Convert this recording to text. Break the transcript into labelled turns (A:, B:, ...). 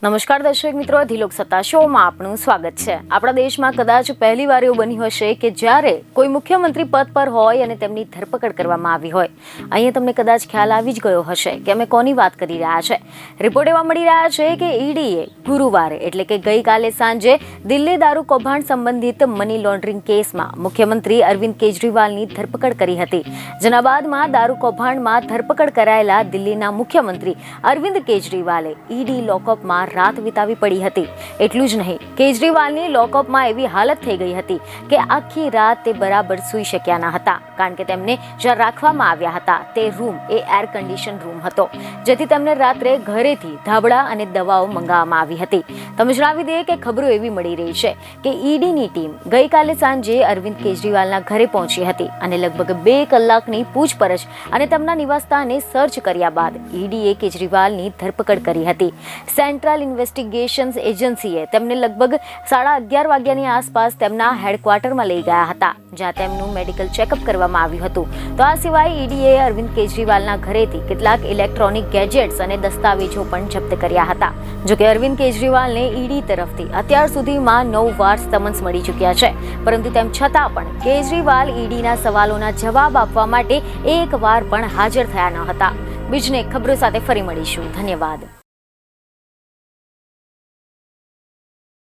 A: નમસ્કાર દર્શક મિત્રો, અધિલોક સત્તા શોમાં આપનું સ્વાગત છે। આપણા દેશમાં કદાચ પહેલીવાર એવું બન્યું હશે કે જ્યારે કોઈ મુખ્યમંત્રી પદ પર હોય અને તેમની ધરપકડ કરવામાં આવી હોય। અહીંયા તમને કદાચ ખ્યાલ આવી જ ગયો હશે કે અમે કોની વાત કરી રહ્યા છે। રિપોર્ટ એવા મળી રહ્યા છે કે ઈડીએ ગુરુવારે એટલે કે ગઈકાલે સાંજે દિલ્હી દારૂ કૌભાંડ સંબંધિત મની લોન્ડરિંગ કેસમાં મુખ્યમંત્રી અરવિંદ કેજરીવાલની ધરપકડ કરી હતી। જેના બાદમાં દારૂ કૌભાંડમાં ધરપકડ કરાયેલા દિલ્હીના મુખ્યમંત્રી અરવિંદ કેજરીવાલે ઈડી લોકઅપમાં રાત વિતાવી પડી હતી। એટલું જ નહીં, કેજરીવાલની લોકઅપમાં એવી હાલત થઈ ગઈ હતી કે આખી રાત તે બરાબર સૂઈ શક્યા ન હતા, કારણ કે તેમને જ્યાં રાખવામાં આવ્યા હતા તે રૂમ એ એર કન્ડિશન રૂમ હતો, જેથી તેમને રાત્રે ઘરેથી ધાબળા અને દવાઓ મંગાવવામાં આવી હતી। તમે જણાવી દઈએ કે ખબરો એવી મળી રહી છે કે ઈડીની ટીમ ગઈકાલે સાંજે અરવિંદ કેજરીવાલના ઘરે પહોંચી હતી અને લગભગ 2 કલાકની પૂછપરછ અને તેમના નિવાસસ્થાને સર્ચ કર્યા બાદ ઈડીએ કેજરીવાલની ધરપકડ કરી હતી। સેન્ટ્રલ ઇન્વેસ્ટિગેશન્સ એજન્સીએ તેમને લગભગ 11:30 વાગ્યાની આસપાસ તેમના હેડક્વાર્ટરમાં લઈ ગયા હતા, જ્યાં તેમનું મેડિકલ ચેકઅપ કરવામાં આવ્યું હતું। તો આ સિવાય ઈડીએ અરવિંદ કેજરીવાલના ઘરેથી કેટલાક ઇલેક્ટ્રોનિક ગેજેટ્સ અને દસ્તાવેજો પણ જપ્ત કર્યા હતા। જોકે અરવિંદ કેજરીવાલને ઈડી તરફથી અત્યાર સુધીમાં 9 વાર સમન્સ મળી ચૂક્યા છે, પરંતુ તેમ છતાં પણ કેજરીવાલ ઈડીના સવાલોના જવાબ આપવા માટે એક વાર પણ હાજર થયા ન હતા। બીજને ખબરો સાથે ફરી મળીશું। ધન્યવાદ।